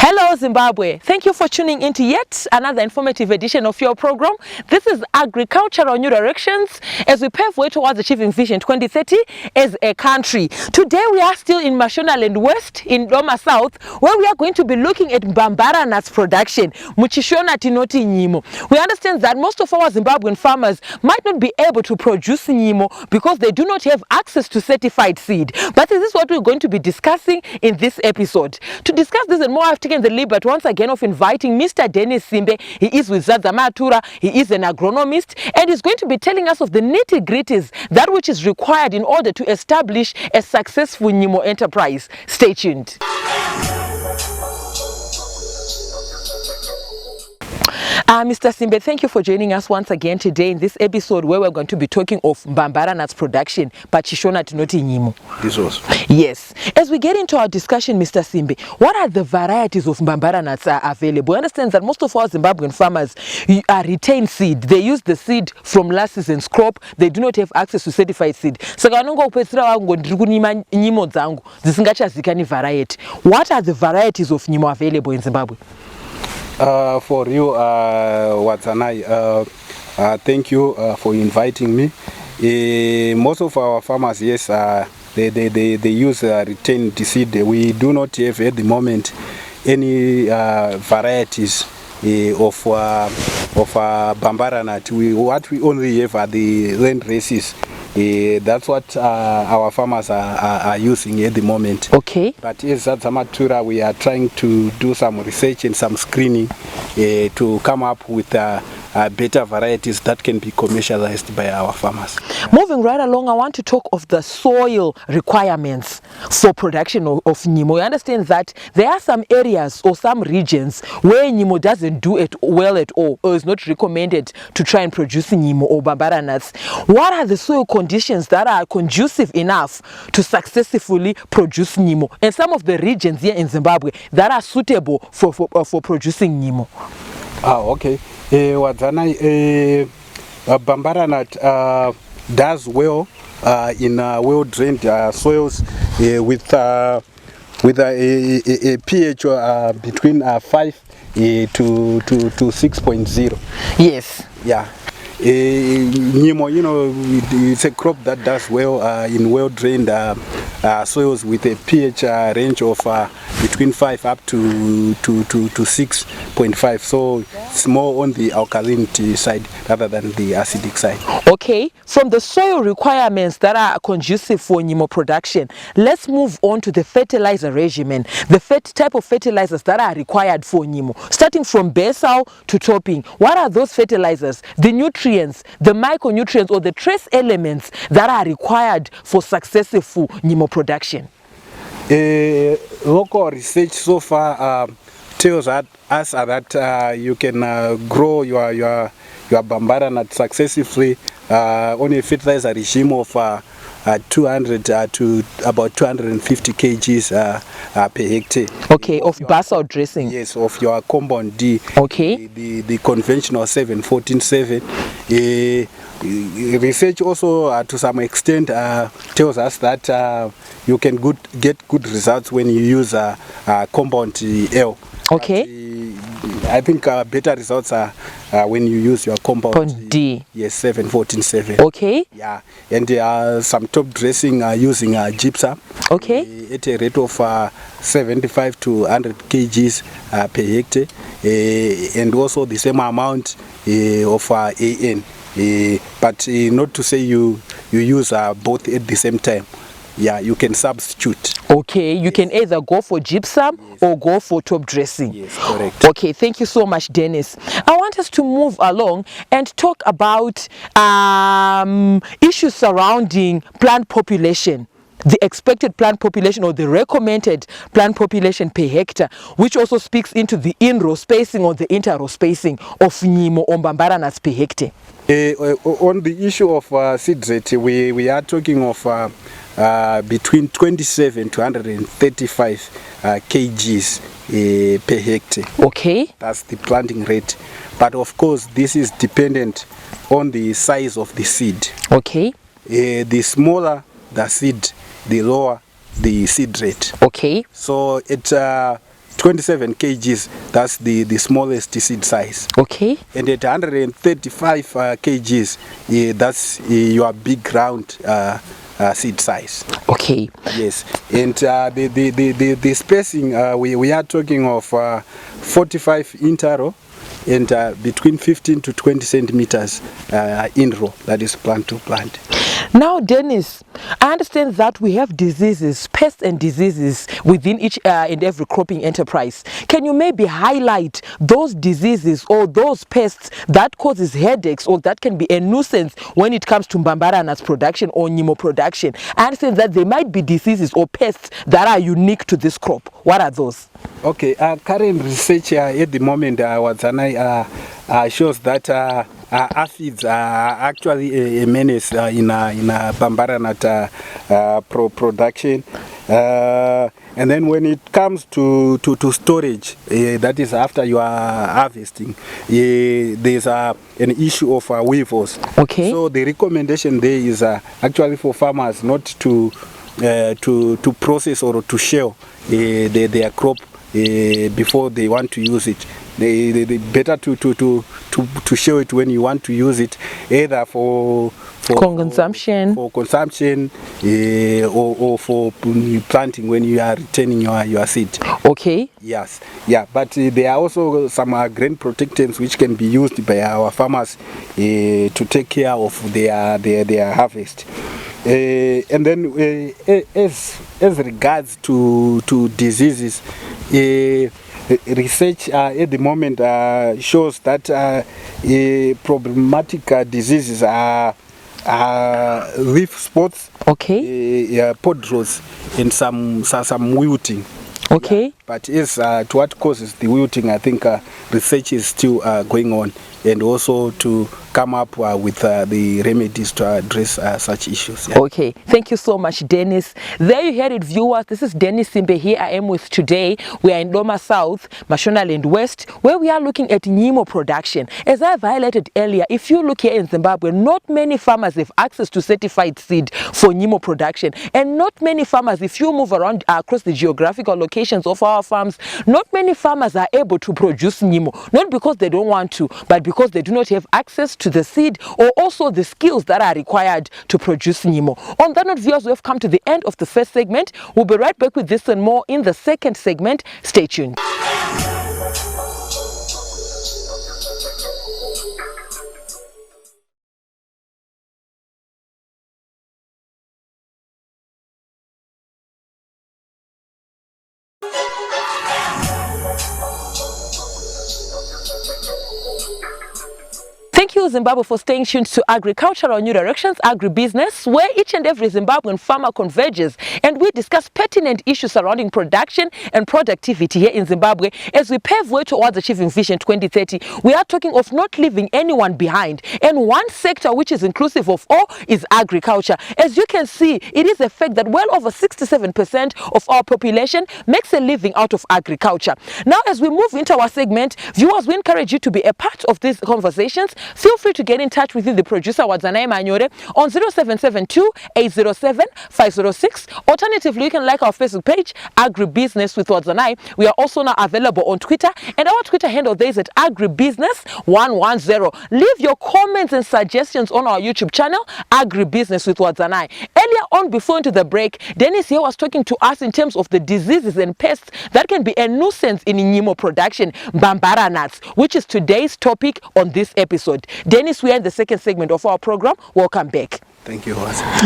Hello Zimbabwe, thank you for tuning into yet another informative edition of your program. This is Agricultural New Directions as we pave way towards achieving Vision 2030 as a country. Today we are still in Mashonaland West in Doma South, where we are going to be looking at BAMBARA nuts production. Muchishona tinoti nyimo. We understand that most of our Zimbabwean farmers might not be able to produce nyimo because they do not have access to certified seed. But this is what we're going to be discussing in this episode. To discuss this and more, I've taken the liberty once again of inviting Mr. Dennise Simbe. He is with Wadzanai Manyore. He is an agronomist and he's going to be telling us of the nitty-gritties, that which is required in order to establish a successful nyimo enterprise. Stay tuned. Mr. Simbe, thank you for joining us once again today in this episode where we're going to be talking of BAMBARA nuts production, Pachishona tinoti nyimo. This was. Yes. As we get into our discussion, Mr. Simbe, what are the varieties of BAMBARA nuts are available? I understand that most of our Zimbabwean farmers are retained seed. They use the seed from last season's crop. They do not have access to certified seed. So variety. What are the varieties of nyimo available in Zimbabwe? For you, Wadzanai, thank you for inviting me. Most of our farmers, yes, they use retained seed. We do not have at the moment any varieties of BAMBARA nut. What we only have are the land races. That's what our farmers are using at the moment. Okay. But as Wadzanai Manyore, we are trying to do some research and some screening to come up with better varieties that can be commercialized by our farmers. Moving right along, I want to talk of the soil requirements for production of nyimo. I understand that there are some areas or some regions where nyimo doesn't do it well at all, or is not recommended to try and produce nyimo or BAMBARA nuts. What are the soil conditions that are conducive enough to successfully produce nyimo, and some of the regions here in Zimbabwe that are suitable for producing nyimo? Okay. Wadzanai, BAMBARA nut does well in well-drained soils with a pH between 5 to 6.0. Yes. Yeah. Nyimo, you know, it's a crop that does well in well-drained soils with a pH range of between 5 up to 6.5. So it's more on the alkalinity side rather than the acidic side. Okay, from the soil requirements that are conducive for nyimo production, let's move on to the fertilizer regimen, the type of fertilizers that are required for nyimo, starting from basal to topping. What are those fertilizers, the nutrients, the micronutrients or the trace elements that are required for successful nyimo production? Local research so far tells us that you can grow your BAMBARA nut successfully on a fertilizer regime of 200 to about 250 kgs per hectare. Okay, of basal dressing. Yes, of your compound D. Okay. The conventional 7-14-7. Research also to some extent tells us that you can get good results when you use compound L. Okay. But, I think better results are when you use your compound D. Yes, 7-14-7. Okay. Yeah, and some top dressing using gypsum. Okay. At a rate of 75 to 100 kgs per hectare, and also the same amount of AN. But not to say you use both at the same time. Yeah, you can substitute. Okay, you can either go for gypsum or go for top dressing. Yes, correct. Okay, thank you so much, Dennise. I want us to move along and talk about issues surrounding plant population, the expected plant population or the recommended plant population per hectare, which also speaks into the in-row spacing or the inter-row spacing of nyimo or BAMBARA nuts per hectare. On the issue of seed rate, we are talking of between 27 to 135 kgs per hectare. Okay. That's the planting rate. But of course, this is dependent on the size of the seed. Okay. The smaller the seed, the lower the seed rate. Okay. So at 27 kgs. That's the smallest seed size. Okay. And at 135 kgs, that's your big round seed size. Okay. Yes. And the spacing, we are talking of 45 interrow and between 15 to 20 centimeters in row, that is plant to plant. Now, Dennise, I understand that we have diseases, pests and diseases within each and every cropping enterprise. Can you maybe highlight those diseases or those pests that causes headaches or that can be a nuisance when it comes to BAMBARA nuts production or nyimo production? I understand that there might be diseases or pests that are unique to this crop. What are those? Okay, current research at the moment, Wadzanai, shows that aphids are actually a menace in BAMBARA nut production. And then when it comes to storage, that is after you are harvesting, there's an issue of weevils. Okay. So the recommendation there is actually for farmers not to process or to shell their crop before they want to use it. They better to show it when you want to use it, either for consumption or for planting when you are returning your seed. Okay. Yes. Yeah. But there are also some grain protectants which can be used by our farmers to take care of their harvest. And then as regards to diseases, research at the moment shows that problematic diseases are leaf spots, okay, pod rots, and some wilting. Okay. Yeah. But as to what causes the wilting, I think research is still going on, and also to come up with the remedies to address such issues. Yeah. Okay, thank you so much, Dennise. There you heard it, viewers. This is Dennise Simbe. Here I am with today. We are in Doma South, Mashonaland West, where we are looking at nyimo production. As I highlighted earlier, if you look here in Zimbabwe, not many farmers have access to certified seed for nyimo production, and not many farmers, if you move around across the geographical locations of our farms, not many farmers are able to produce nyimo, not because they don't want to, but because they do not have access to the seed or also the skills that are required to produce nyimo. On that note, viewers, we have come to the end of the first segment. We'll be right back with this and more in the second segment. Stay tuned. Thank you, Zimbabwe, for staying tuned to Agricultural New Directions, Agribusiness, where each and every Zimbabwean farmer converges and we discuss pertinent issues surrounding production and productivity here in Zimbabwe as we pave way towards achieving Vision 2030. We are talking of not leaving anyone behind, and one sector which is inclusive of all is agriculture. As you can see, it is a fact that well over 67% of our population makes a living out of agriculture. Now, as we move into our segment, viewers, we encourage you to be a part of these conversations. Feel free to get in touch with the producer Wadzanai Manyore on 0772 807 506. Alternatively, you can like our Facebook page, Agribusiness with Wadzanai. We are also now available on Twitter, and our Twitter handle there is at Agribusiness110. Leave your comments and suggestions on our YouTube channel, Agribusiness with Wadzanai. Earlier on, before into the break, Dennise here was talking to us in terms of the diseases and pests that can be a nuisance in nyimo production, BAMBARA nuts, which is today's topic on this episode. Dennise, we are in the second segment of our program. Welcome back. Thank you.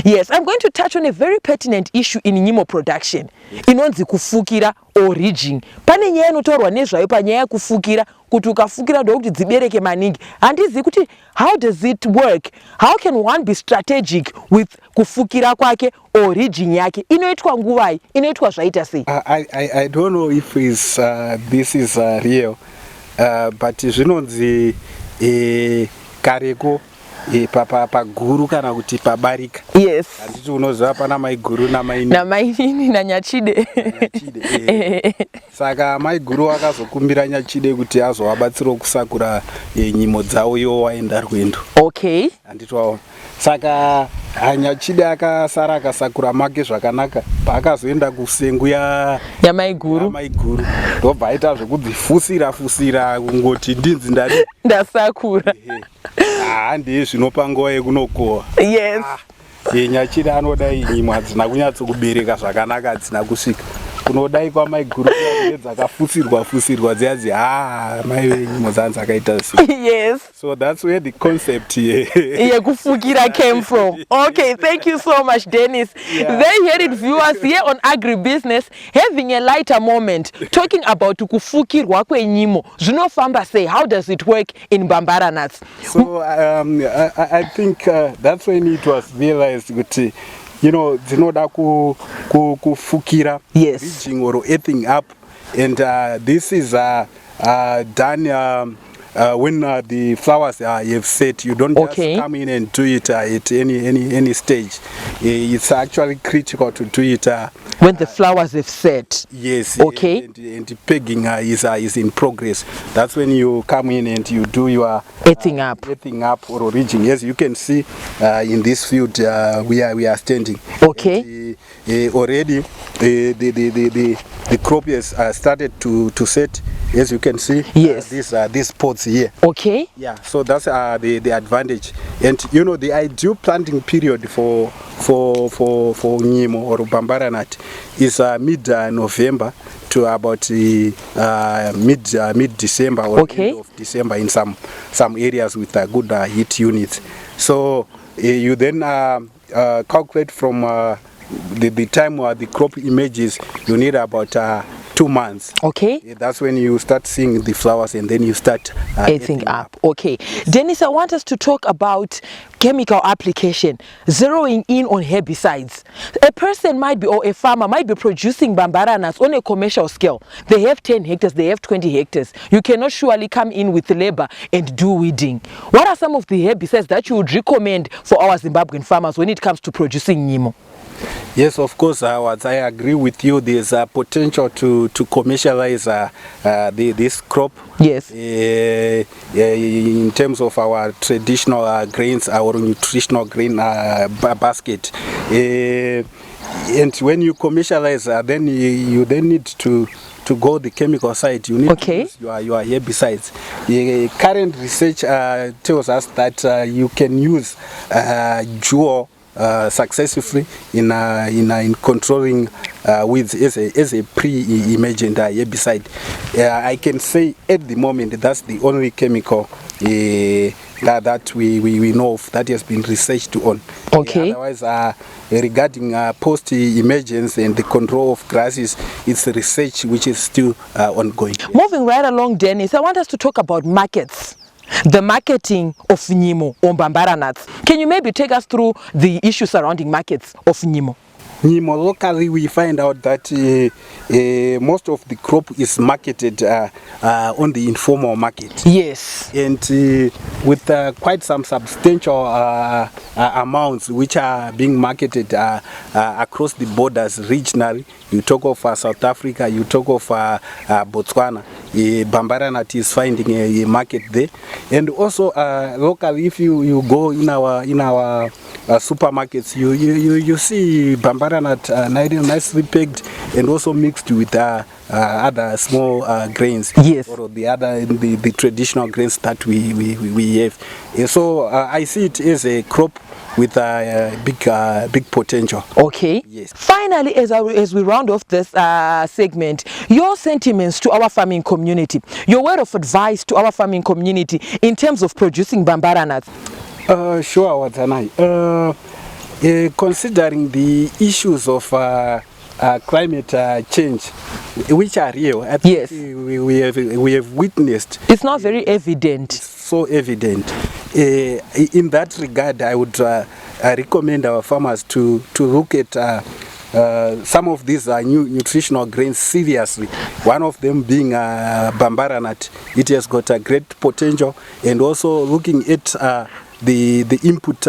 Yes, I'm going to touch on a very pertinent issue in nyimo production. Inonzi kufukira origin. Pane nyaya inotaurwa nezvayo panyaya kufukira, kuti ukafukira ndokuti dzibereke maningi. Handizi kuti how does it work? How can one be strategic with kufukira kwake origin yake? Inoitwa nguvai? Inoitwa zvaita sei? I don't know if this is real, but zvinonzi kareko paguru kana kuti pabarika. Yes. Handiti unoziva pana maiguru namainini nanyachide. Saka maiguru akazokumbira nyachide kuti azovabatsirawo kusakura nyimo dzavo iwo waenda rwendo. Okay. Handiti waona. Saka Anyachida akasara akasakura make zvakanaka paakazoenda kusengu yamaiguru ndobva aita zvekudzifusira kungoti ndinzi ndasakura handii zvinopa nguva yekunokohwa. Yes. Nyachida anodai nyimo hadzina kunyatsokubereka zvakanaka, hadzina kusvika kunodai kwamaiguru dzakafusirwa dziadzi mai venyimo dzanzi akaita Yes. So that's where the concept yekufukira came from. Okay, thank you so much, Dennise. They heard it, viewers, here on Agribusiness, having a lighter moment, talking about kufukirwa kwenyimo. Zvinofamba say, how does it work in Bambara Nuts? So I think that's when it was realized that dzinoda kufukira, yes, ridging or earthing up, and this is done when the flowers have set. You don't just come in and do it at any stage. It's actually critical to do it when the flowers have set. Yes. Okay. And pegging is in progress. That's when you come in and you do your earthing up or ridging. Yes, you can see in this field we are standing. Okay. And, already the crop has started to set. As you can see, yes, these pods here. Okay. Yeah, so that's the advantage. And the ideal planting period for nyimo or Bambara nut is mid-November to about mid-December or end of December in some areas with good heat units. So you then calculate from the time the crop emerges. You need about 2 months. Okay. That's when you start seeing the flowers and then you start earthing up. Okay. Dennise, I want us to talk about chemical application, zeroing in on herbicides. A person might be, or a farmer might be producing Bambara nuts on a commercial scale. They have 10 hectares, they have 20 hectares. You cannot surely come in with labor and do weeding. What are some of the herbicides that you would recommend for our Zimbabwean farmers when it comes to producing nyimo? Yes, of course, I agree with you. There's a potential to commercialize this crop. Yes. In terms of our traditional grains, our nutritional grain basket. And when you commercialize, then you then need to go the chemical side. You need to use your herbicides. Current research tells us that you can use dual successfully in controlling weeds as a pre-emergent herbicide. I can say at the moment that's the only chemical that we know of that has been researched on. Okay. Otherwise, regarding post-emergence and the control of grasses, it's research which is still ongoing. Moving right along, Dennise, I want us to talk about markets. The marketing of nyimo on Bambara nuts. Can you maybe take us through the issues surrounding markets of nyimo? Nyimo, locally we find out that most of the crop is marketed on the informal market. Yes. And with quite some substantial amounts which are being marketed across the borders regionally. You talk of South Africa, you talk of Botswana. Bambara nut is finding a market there. And also locally, if you go in our supermarkets, you see Bambara nut nicely pegged and also mixed with other small grains. Yes. Or the traditional grains that we have. So I see it as a crop with a big potential. Okay. Yes. Finally, as we round off this segment, your sentiments to our farming community, your word of advice to our farming community in terms of producing Bambara nuts. Sure, Wadzanai. Considering the issues of climate change, which are real, I think yes, we have witnessed. It's not very evident. It's so evident. In that regard, I would recommend our farmers to look at some of these new nutritional grains seriously. One of them being Bambara nut. It has got a great potential, and also looking at the input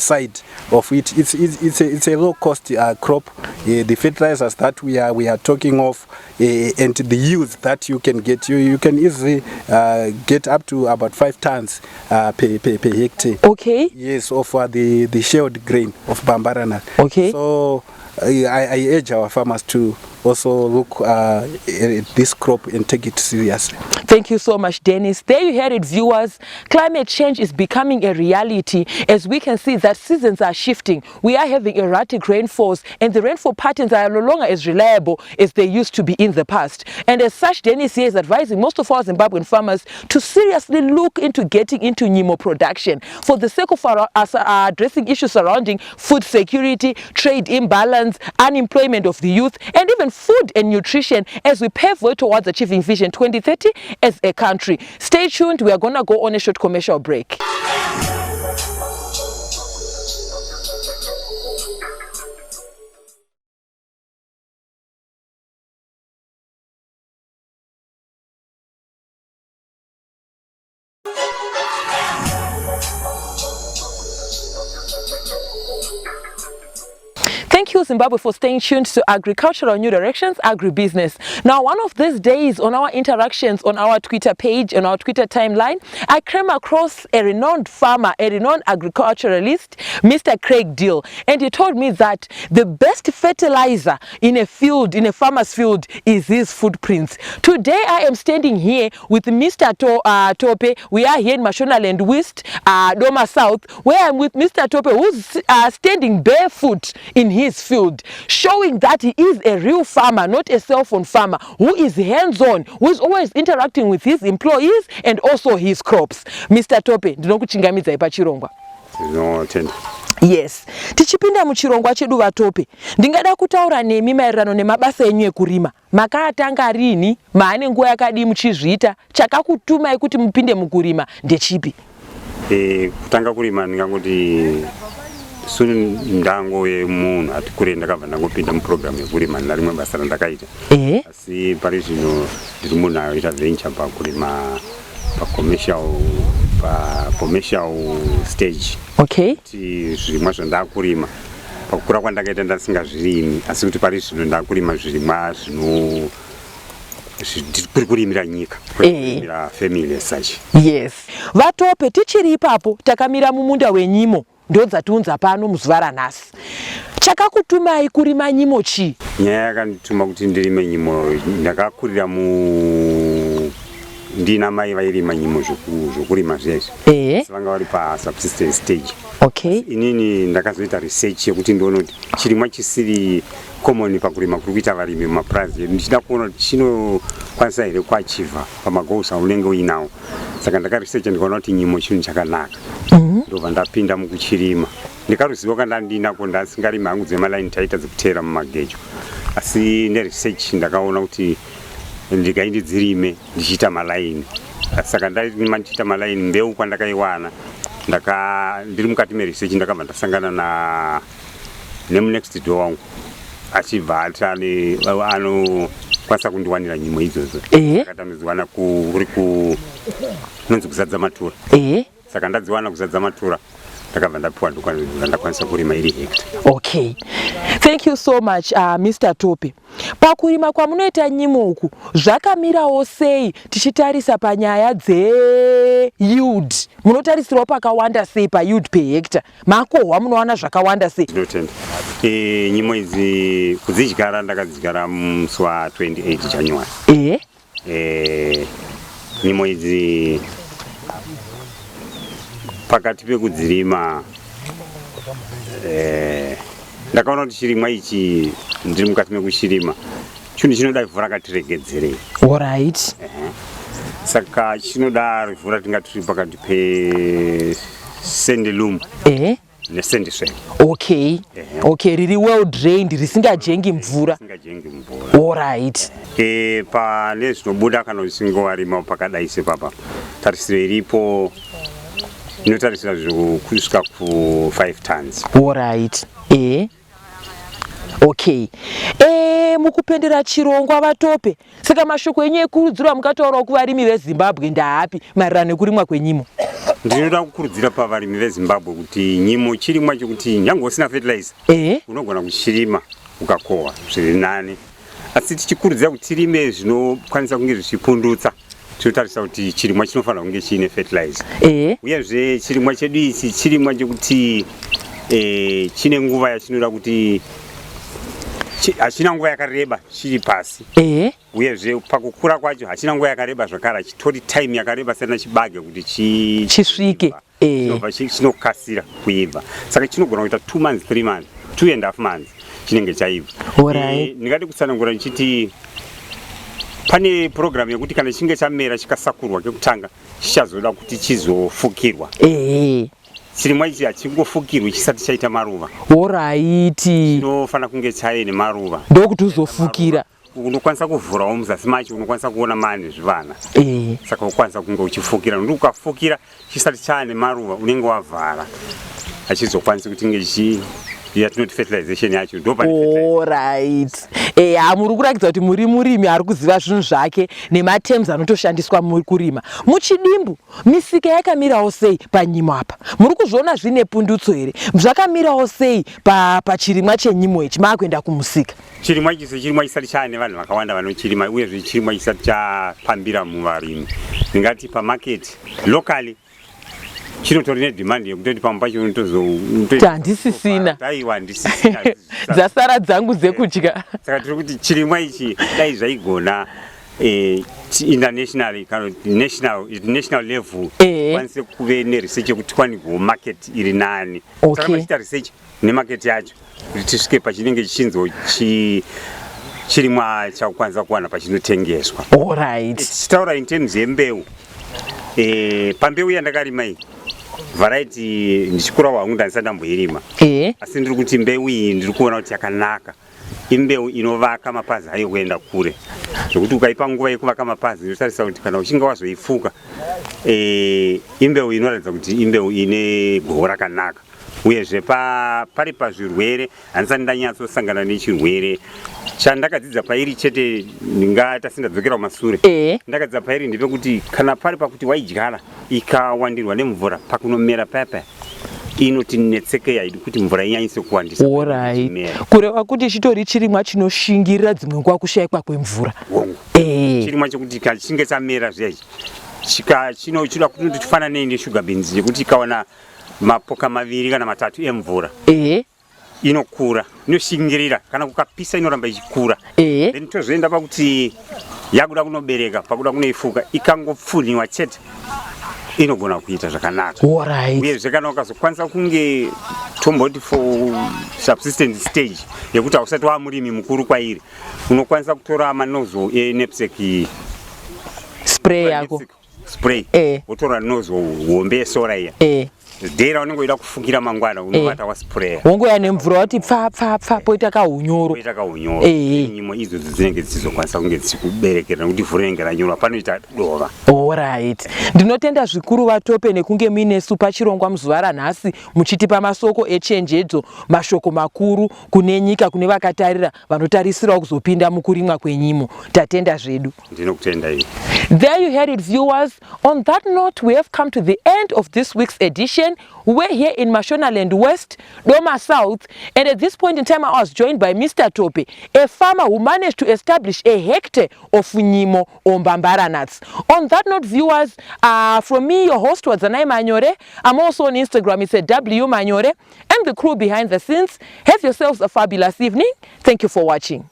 side of it. It's a low cost crop. The fertilizers that we are talking of, and the yields that you can get, you can easily get up to about 5 tons per hectare. Okay. Yes, of the shelled grain of Bambara nut. Okay. So I urge our farmers to also look at this crop and take it seriously. Thank you so much, Dennise. There you heard it, viewers. Climate change is becoming a reality, as we can see that seasons are shifting. We are having erratic rainfalls, and the rainfall patterns are no longer as reliable as they used to be in the past. And as such, Dennise is advising most of our Zimbabwean farmers to seriously look into getting into nyimo production for the sake of addressing issues surrounding food security, trade imbalance, unemployment of the youth, and even food and nutrition, as we pave way towards achieving Vision 2030 as a country. Stay tuned. We are going to go on a short commercial break. Thank you, Zimbabwe, for staying tuned to Agricultural New Directions, Agribusiness. Now, one of these days on our interactions on our Twitter page, on our Twitter timeline, I came across a renowned farmer, a renowned agriculturalist, Mr. Craig Deal. And he told me that the best fertilizer in a field, in a farmer's field, is his footprints. Today, I am standing here with Mr. Tope. We are here in Mashonaland West, Doma South, where I'm with Mr. Tope, who's standing barefoot in his field, showing that he is a real farmer, not a cell phone farmer, who is hands-on, who is always interacting with his employees and also his crops. Mr. Tope, ndinokuchingamidza pachirongwa. Yes, tichipinda muchirongwa chedu Vatope, ndingada kutaura nemi maererano nemabasa enyu ekurima. Makatanga rini, maane nguva yakadi muchizviita, chakakutumai kuti mupinde mukurima ndechipi? Kutanga kurima ndingangoti suni ndango yemunhu ati kure ndakabva ndangopinda muprogramu yekurima ndarimwe basa randakaita. Asi pari zvino ndiri munhu anoita venture pakurima commercial stage. Okay. Kuti zvirimwa zvandakurima pakukura kwandakaita ndasingazvirimi, asi kuti pari zvino ndakurima zvirimwa zvino kuri kurimira nyika, kurimira family as such. Yes. Vatope, tichiri ipapo takamira mumunda wenyimo. Ndodzatiunza pano muzuva ranhasi. Chakakutumai kurima nyimo chi? Nyaya yakandituma kuti ndirime nyimo, ndakakurira ndina mai vairima nyimo zvokurima zveshe. Vanga vari pasubsistence stage. Okay. Inini ndakazoita research yekuti ndione kuti chirimwa chisiri common pakurima kuri kuita varimi mumapurazi, ndichida kuona kuti chinokwanisa here kuachievha pamagoals aunenge uinawo. Saka ndakaresearcha ndikaona kuti nyimo chinhu chakanaka. Ndobva ndapinda mukuchirima. Ndikaruzivo kandandinako ndasingarimi hangu dzemaline taita dzekutera mumagejo. Asi neresearch ndakaona kuti ndikaindidzirime ndichiita malaini. Saka ndarima ndichiita malaini, mbeu kwandakaiwana ndiri mukati meresearch ndakabva ndasangana nemunext door wangu achibva anokwanisa kundiwanira nyimo idzodzo. Akatamidziwana kuri kunonzi kuzadza matura. Saka ndadziwana kuzadza matura ndakabva ndapiwa ndakwanisa kurima iri hectare. Okay. Thank you so much, Mr. Tope. Pakurima kwamunoita nyimo uku zvakamirawo sei tichitarisa panyaya yield? Munotarisirawo pakawanda sei yield per hectare? Makohwa munowana zvakawanda sei? Ndinotenda. Nyimo idzi kudzidyara ndakadzidyara musi wa 28 January. Nyimo idzi pakati pekudzirima ndakaona kuti chirimwa ichi ndiri mukati mekuchirima chinhu chinoda ivhu rakatiregedzerei. Alright. Saka chinoda ivhu ratinga tiri pakati pesendelum nesendiswele. Okay. Okay, riri well drained, risingajengi mvura. Alright. Pane zvinobuda kana usingowarima pakadai sepapa, tarisiro iripo inotarisira kusvika ku5 tons. Alright. Okay. Mukupendera chirongwa Vatope, saka mashoko enyu ekurudziro mukataurawo kuvarimi veZimbabwe ndaapi maererano nekurimwa kwenyimo? ndinoda kukurudzira pavarimi veZimbabwe kuti nyimo chirimwa chokuti nyange usina fertilizer unogona kuchirima ukakohwa zviri nane, asi tichikurudzira kuti tirime zvinokwanisa kunge zvichipundutsa. Tinotarisa kuti chirimwa chinofanira kunge chiine fertilizer. Uyezve chirimwa chedu ichi chirimwa chokuti chine nguva yachinoda kuti hachina nguva yakareba chiri pasi. Uyezve pakukura kwacho hachina nguva yakareba zvakare, chitori time yakareba sena chibage kuti chisvike. Chinokasira kuibva. Saka chinogona kuita 2 months, 3 months, 2.5 months chinenge chaibva. Ndingade kutsanangura ndichiti pane program yekuti kana chinge chamera chikasakurwa kekutanga chichazoda kuti chizofukirwa. Chirimwa ichi hachingofukirwi chisati chaita maruva. Chinofana kunge chaine maruva ndokuti uzofukira. Unokwanisa kuvhurawo muzasi macho, unokwanisa kuona mane zvivana. Saka ukwanisa kunge uchifukira, nokuti ukafukira chisati chaane maruva unenge wavhara, hachizokwanisi kuti nge yatinoti fertilization yacho muri kurakidza kuti muri murimi ari kuziva zvinhu zvake nematerms anotoshandiswa mukurima. Muchidimbu misika yakamirawo sei panyimo apa? Muri kuzviona zvine pundutso here? Zvakamirawo sei pachirimwa chenyimo ichi maakuenda kumusika? Chirimwa ichi chirimwa chisati chaane vanhu vakawanda vanochirima, uyezve chirimwa chisati chapambira muvarimi. Ndingati pamarket locally chinotori nedemand yekutoti pamwe pacho handisisina ndisisina dzasara dzangu dzekudya. Saka tiri kuti chirimwa ichi dai zvaigona international kana national level kwanise kuve neresearch yekuti kwanigwa market iri nani. Saka machita research nemarket yacho kuti tisvike pachinenge chichinzo chirimwa chakukwanisa kuwana pachinotengeswa. Tichitaura in terms yembeu, pambeu yandakarima iyi variety ndichikura hwangu ndandisati ndamboirima, asi ndiri kuti mbeu iyi ndiri kuona kuti yakanaka. Imbeu inovaka mapazi ayo kuenda kure, zvokuti ukaipa nguva yekuvaka mapazi inotarisa kuti kana uchinge wazoifuka imbeu inoratidza kuti imbeu ine gohwo rakanaka. Uyezve pari pazvirwere handisati ndanyatsosangana nechirwere. Chandakadzidza pairi chete ndingata sindadzokera kumasure, ndakadzidza pairi ndepekuti kana pari pakuti waidyara ikawandirwa nemvura pakunomera papa inoti netseke yaidi kuti mvura inyanyise kuwandisa. Kureva kuti chitori chirimwa chinoshingirira dzimwe nguva kushayikwa kwemvura. Chirimwa chokuti chinge chamera zviyaizvi chinoda kuti chifanane nesugar beans yekuti ikawana mapoka 2 kana 3 emvura inokura, inoshingirira, kana kukapisa inoramba ichikura. Then tozoenda pakuti yakuda kunobereka, pakuda kunoifuka ikangopfunhiwa chete inogona kuita zvakanaka. Uyezve kana ukazokwanisa kunge tomboti for subsistence stage yekuti hausati wamurimi mukuru kwairi, unokwanisa kutora manozo enepsek spray yako wotora nozo hombe yesora iya dhera unenge uida kufukira mangwana unovata wasprayer wongoya nemvura wati pfa poita kaunyoro nyimo idzo dzinenge dzichizokwanisa kunge dzichikuberekera nekuti vhura inenge ranyorwa panoita dova. Alright, ndinotenda zvikuru Vatope nekunge muinesu pachirongwa muzuva ranhasi muchitipa masoko echenjedzo, mashoko makuru kune nyika, kune vakatarira vanotarisirawo kuzopinda mukurimwa kwenyimo. Tatenda zvedu. Ndinokutendai. There you heard it, viewers. On that note, we have come to the end of this week's edition. We're here in Mashonaland West, Doma South, and at this point in time I was joined by Mr. Tope, a farmer who managed to establish a hectare of nyimo on BAMBARA nuts. On that note, viewers, from me, your host Wadzanai Manyore, I'm also on Instagram, it's W Manyore, and the crew behind the scenes. Have yourselves a fabulous evening. Thank you for watching.